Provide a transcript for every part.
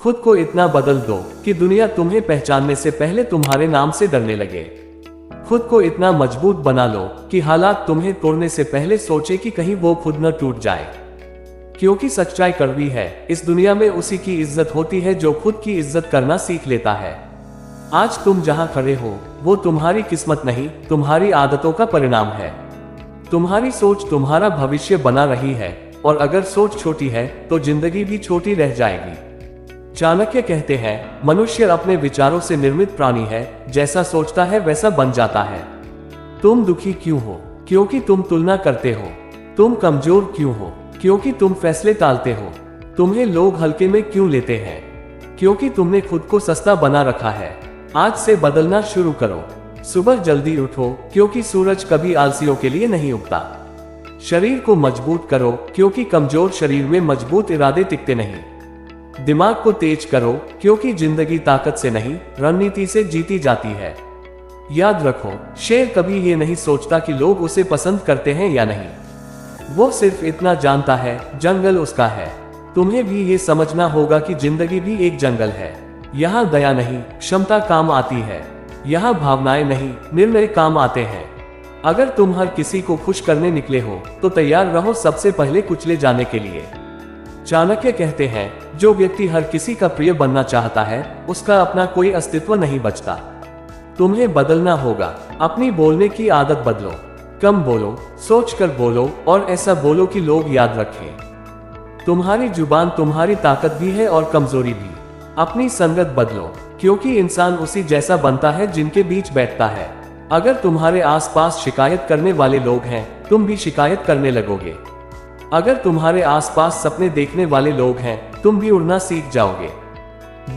खुद को इतना बदल दो कि दुनिया तुम्हें पहचानने से पहले तुम्हारे नाम से डरने लगे। खुद को इतना मजबूत बना लो कि हालात तुम्हें तोड़ने से पहले सोचे कि कहीं वो खुद न टूट जाए। क्योंकि सच्चाई कड़वी है, इस दुनिया में उसी की इज्जत होती है जो खुद की इज्जत करना सीख लेता है। आज तुम जहां खड़े हो वो तुम्हारी किस्मत नहीं, तुम्हारी आदतों का परिणाम है। तुम्हारी सोच तुम्हारा भविष्य बना रही है, और अगर सोच छोटी है तो जिंदगी भी छोटी रह जाएगी। चाणक्य कहते हैं, मनुष्य अपने विचारों से निर्मित प्राणी है, जैसा सोचता है वैसा बन जाता है। तुम दुखी क्यों हो? क्योंकि तुम तुलना करते हो। तुम कमजोर क्यों हो? क्योंकि तुम फैसले टालते हो। तुम्हें लोग हल्के में क्यों लेते हैं? क्योंकि तुमने खुद को सस्ता बना रखा है। आज से बदलना शुरू करो। सुबह जल्दी उठो, क्योंकि सूरज कभी आलसियों के लिए नहीं उगता। शरीर को मजबूत करो, क्योंकि कमजोर शरीर में मजबूत इरादे टिकते नहीं। दिमाग को तेज करो, क्योंकि जिंदगी ताकत से नहीं, रणनीति से जीती जाती है। याद रखो, शेर कभी ये नहीं सोचता कि लोग उसे पसंद करते हैं या नहीं। वो सिर्फ इतना जानता है, जंगल उसका है। तुम्हें भी ये समझना होगा कि जिंदगी भी एक जंगल है। यहाँ दया नहीं, क्षमता काम आती है। यहाँ भावनाएं नहीं, निर्णय काम आते हैं। अगर तुम हर किसी को खुश करने निकले हो तो तैयार रहो सबसे पहले कुचले जाने के लिए। चाणक्य कहते हैं, जो व्यक्ति हर किसी का प्रिय बनना चाहता है उसका अपना कोई अस्तित्व नहीं बचता। तुम्हें बदलना होगा। अपनी बोलने की आदत बदलो। कम बोलो, सोचकर बोलो, और ऐसा बोलो कि लोग याद रखें। तुम्हारी जुबान तुम्हारी ताकत भी है और कमजोरी भी। अपनी संगत बदलो, क्योंकि इंसान उसी जैसा बनता है जिनके बीच बैठता है। अगर तुम्हारे आसपास शिकायत करने वाले लोग हैं, तुम भी शिकायत करने लगोगे। अगर तुम्हारे आसपास सपने देखने वाले लोग हैं, तुम भी उड़ना सीख जाओगे।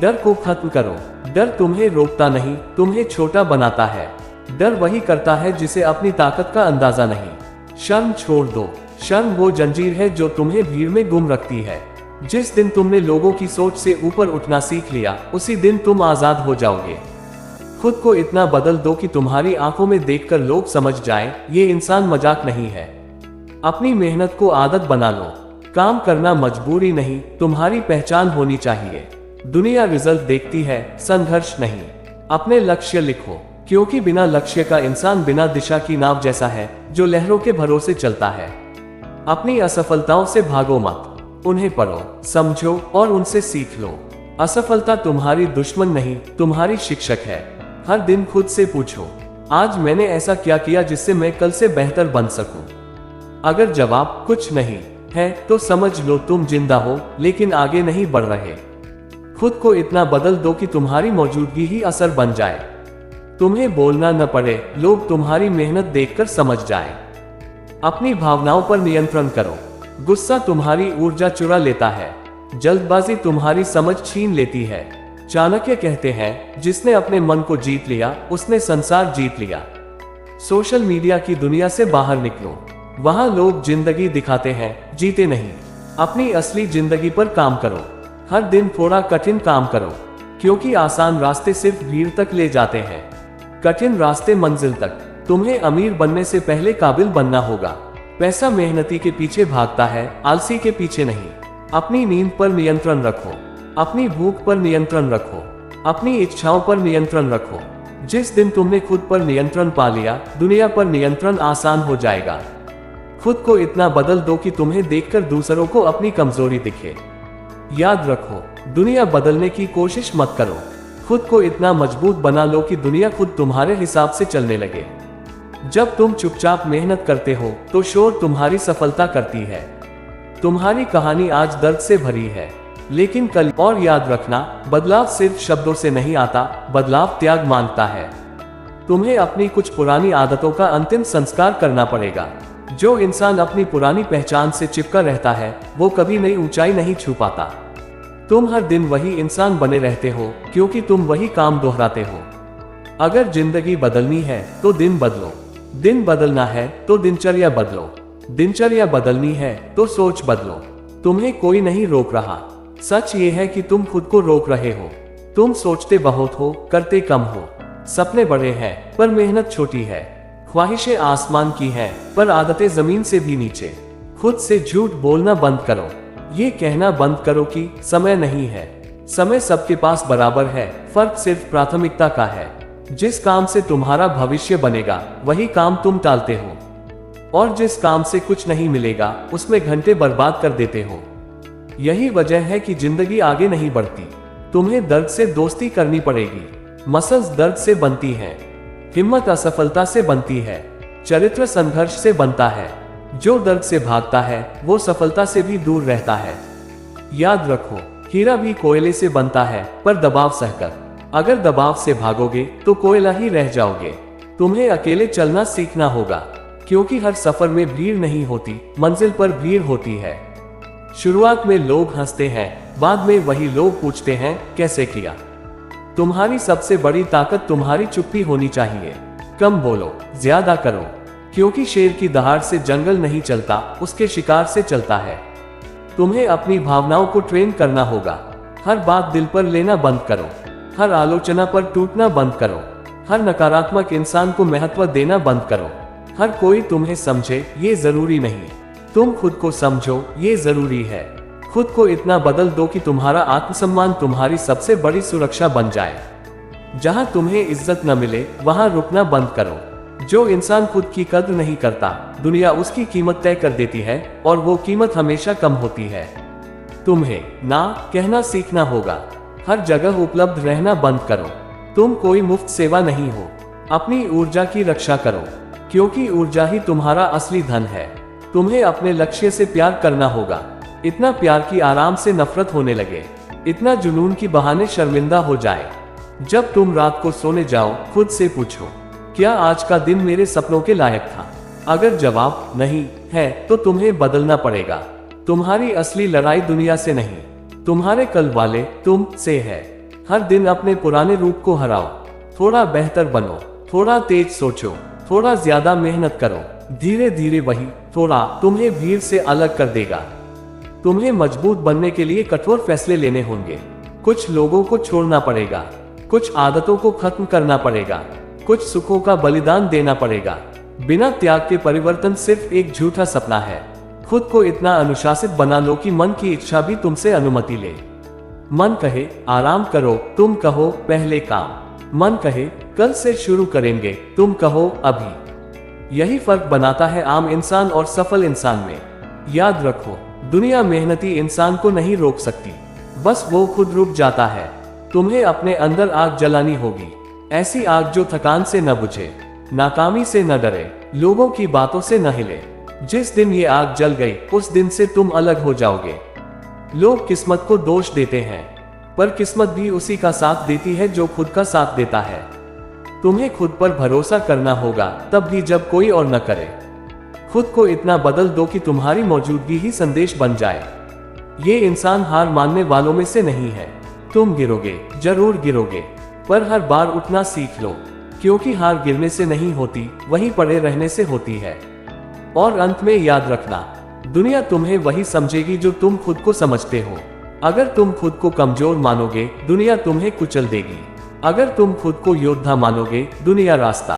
डर को खत्म करो। डर तुम्हें रोकता नहीं, तुम्हें छोटा बनाता है। डर वही करता है जिसे अपनी ताकत का अंदाजा नहीं। शर्म छोड़ दो। शर्म वो जंजीर है जो तुम्हें भीड़ में गुम रखती है। जिस दिन तुमने लोगों की सोच से ऊपर उठना सीख लिया, उसी दिन तुम आजाद हो जाओगे। खुद को इतना बदल दो कि तुम्हारी आंखों में देखकर लोग समझ जाएं, ये इंसान मजाक नहीं है। अपनी मेहनत को आदत बना लो। काम करना मजबूरी नहीं, तुम्हारी पहचान होनी चाहिए। दुनिया रिजल्ट देखती है, संघर्ष नहीं। अपने लक्ष्य लिखो, क्योंकि बिना लक्ष्य का इंसान बिना दिशा की नाव जैसा है जो लहरों के भरोसे चलता है। अपनी असफलताओं से भागो मत, उन्हें पढ़ो, समझो और उनसे सीख लो। असफलता तुम्हारी दुश्मन नहीं, तुम्हारी शिक्षक है। हर दिन खुद से पूछो, आज मैंने ऐसा क्या किया जिससे मैं कल से बेहतर बन सकूं। अगर जवाब कुछ नहीं है तो समझ लो तुम जिंदा हो, लेकिन आगे नहीं बढ़ रहे। खुद को इतना बदल दो कि तुम्हारी मौजूदगी ही असर बन जाए। तुम्हें बोलना न पड़े, लोग तुम्हारी मेहनत देखकर समझ जाएं। अपनी भावनाओं पर नियंत्रण करो। गुस्सा तुम्हारी ऊर्जा चुरा लेता है। जल्दबाजी तुम्हारी समझ छीन लेती है। चाणक्य कहते हैं, जिसने अपने मन को जीत लिया उसने संसार जीत लिया। सोशल मीडिया की दुनिया से बाहर निकलो। वहां लोग जिंदगी दिखाते हैं, जीते नहीं। अपनी असली जिंदगी पर काम करो। हर दिन थोड़ा कठिन काम करो, क्योंकि आसान रास्ते सिर्फ भीड़ तक ले जाते हैं, कठिन रास्ते मंजिल तक। तुम्हें अमीर बनने से पहले काबिल बनना होगा। पैसा मेहनती के पीछे भागता है, आलसी के पीछे नहीं। अपनी नींद पर नियंत्रण रखो। अपनी भूख पर नियंत्रण रखो। अपनी इच्छाओं पर नियंत्रण रखो। जिस दिन तुमने खुद पर नियंत्रण पा लिया, दुनिया पर नियंत्रण आसान हो जाएगा। खुद को इतना बदल दो कि तुम्हें देखकर दूसरों को अपनी कमजोरी दिखे। याद रखो, दुनिया बदलने की कोशिश मत करो। खुद को इतना मजबूत बना लो कि दुनिया खुद तुम्हारे हिसाब से चलने लगे। जब तुम चुपचाप मेहनत करते हो तो शोर तुम्हारी सफलता करती है। तुम्हारी कहानी आज दर्द से भरी है, लेकिन कल। और याद रखना, बदलाव सिर्फ शब्दों से नहीं आता, बदलाव त्याग मांगता है। तुम्हें अपनी कुछ पुरानी आदतों का अंतिम संस्कार करना पड़ेगा। जो इंसान अपनी पुरानी पहचान से चिपका रहता है वो कभी नई ऊंचाई नहीं छू पाता। तुम हर दिन वही इंसान बने रहते हो, क्योंकि तुम वही काम दोहराते हो। अगर जिंदगी बदलनी है तो दिन बदलो। दिन बदलना है तो दिनचर्या बदलो। दिनचर्या बदलनी है तो सोच बदलो। तुम्हें कोई नहीं रोक रहा। सच ये है कि तुम खुद को रोक रहे हो। तुम सोचते बहुत हो, करते कम हो। सपने बड़े हैं पर मेहनत छोटी है। ख्वाहिशें आसमान की हैं पर आदतें जमीन से भी नीचे। खुद से झूठ बोलना बंद करो। ये कहना बंद करो कि समय नहीं है। समय सबके पास बराबर है, फर्क सिर्फ प्राथमिकता का है। जिस काम से तुम्हारा भविष्य बनेगा वही काम तुम टालते हो, और जिस काम से कुछ नहीं मिलेगा उसमें घंटे बर्बाद कर देते हो। यही वजह है कि जिंदगी आगे नहीं बढ़ती। तुम्हें दर्द से दोस्ती करनी पड़ेगी। मसल्स दर्द से बनती हैं, हिम्मत असफलता से बनती है, चरित्र संघर्ष से बनता है। जो दर्द से भागता है वो सफलता से भी दूर रहता है। याद रखो, हीरा भी कोयले से बनता है, पर दबाव सहकर। अगर दबाव से भागोगे तो कोयला ही रह जाओगे। तुम्हें अकेले चलना सीखना होगा, क्योंकि हर सफर में भीड़ नहीं होती, मंजिल पर भीड़ होती है। शुरुआत में लोग हंसते हैं, बाद में वही लोग पूछते हैं कैसे किया। तुम्हारी सबसे बड़ी ताकत तुम्हारी चुप्पी होनी चाहिए। कम बोलो, ज्यादा करो, क्योंकि शेर की दहाड़ से जंगल नहीं चलता, उसके शिकार से चलता है। तुम्हें अपनी भावनाओं को ट्रेन करना होगा। हर बात दिल पर लेना बंद करो, हर आलोचना पर टूटना बंद करो, हर नकारात्मक इंसान को महत्व देना बंद करो। हर कोई तुम्हें समझे ये जरूरी नहीं, तुम खुद को समझो ये जरूरी है। खुद को इतना बदल दो कि तुम्हारा आत्मसम्मान तुम्हारी सबसे बड़ी सुरक्षा बन जाए। जहां तुम्हें इज्जत न मिले वहां रुकना बंद करो। जो इंसान खुद की कद्र नहीं करता, दुनिया उसकी कीमत तय कर देती है, और वो कीमत हमेशा कम होती है। तुम्हें ना कहना सीखना होगा। हर जगह उपलब्ध रहना बंद करो। तुम कोई मुफ्त सेवा नहीं हो। अपनी ऊर्जा की रक्षा करो, क्योंकि ऊर्जा ही तुम्हारा असली धन है। तुम्हें अपने लक्ष्य से प्यार करना होगा, इतना प्यार कि आराम से नफरत होने लगे, इतना जुनून की बहाने शर्मिंदा हो जाए। जब तुम रात को सोने जाओ, खुद से पूछो, क्या आज का दिन मेरे सपनों के लायक था? अगर जवाब नहीं है तो तुम्हें बदलना पड़ेगा। तुम्हारी असली लड़ाई दुनिया से नहीं, तुम्हारे कल वाले तुम से है। हर दिन अपने पुराने रूप को हराओ, थोड़ा बेहतर बनो, थोड़ा तेज सोचो, थोड़ा ज्यादा मेहनत करो। धीरे धीरे वही थोड़ा तुम्हें भीड़ से अलग कर देगा। तुम्हें मजबूत बनने के लिए कठोर फैसले लेने होंगे। कुछ लोगों को छोड़ना पड़ेगा, कुछ आदतों को खत्म करना पड़ेगा, कुछ सुखों का बलिदान देना पड़ेगा। बिना त्याग के परिवर्तन सिर्फ एक झूठा सपना है। खुद को इतना अनुशासित बना लो कि मन की इच्छा भी तुमसे अनुमति ले। मन कहे आराम करो, तुम कहो पहले काम। मन कहे कल से शुरू करेंगे, तुम कहो अभी। यही फर्क बनाता है आम इंसान और सफल इंसान में। याद रखो, दुनिया मेहनती इंसान को नहीं रोक सकती, बस वो खुद रुक जाता है। तुम्हें अपने अंदर आग जलानी होगी, ऐसी आग जो थकान से न बुझे, नाकामी से न डरे, लोगों की बातों से न हिले। जिस दिन ये आग जल गई उस दिन से तुम अलग हो जाओगे। लोग किस्मत को दोष देते हैं, पर किस्मत भी उसी का साथ देती है जो खुद का साथ देता है। तुम्हें खुद पर भरोसा करना होगा, तब भी जब कोई और न करे। खुद को इतना बदल दो कि तुम्हारी मौजूदगी ही संदेश बन जाए। ये इंसान हार मानने वालों में से नहीं है। तुम गिरोगे, जरूर गिरोगे, पर हर बार उठना सीख लो, क्योंकि हार गिरने से नहीं होती, वहीं पड़े रहने से होती है। और अंत में याद रखना, दुनिया तुम्हें वही समझेगी जो तुम खुद को समझते हो। अगर तुम खुद को कमजोर मानोगे, दुनिया तुम्हें कुचल देगी। अगर तुम खुद को योद्धा मानोगे, दुनिया रास्ता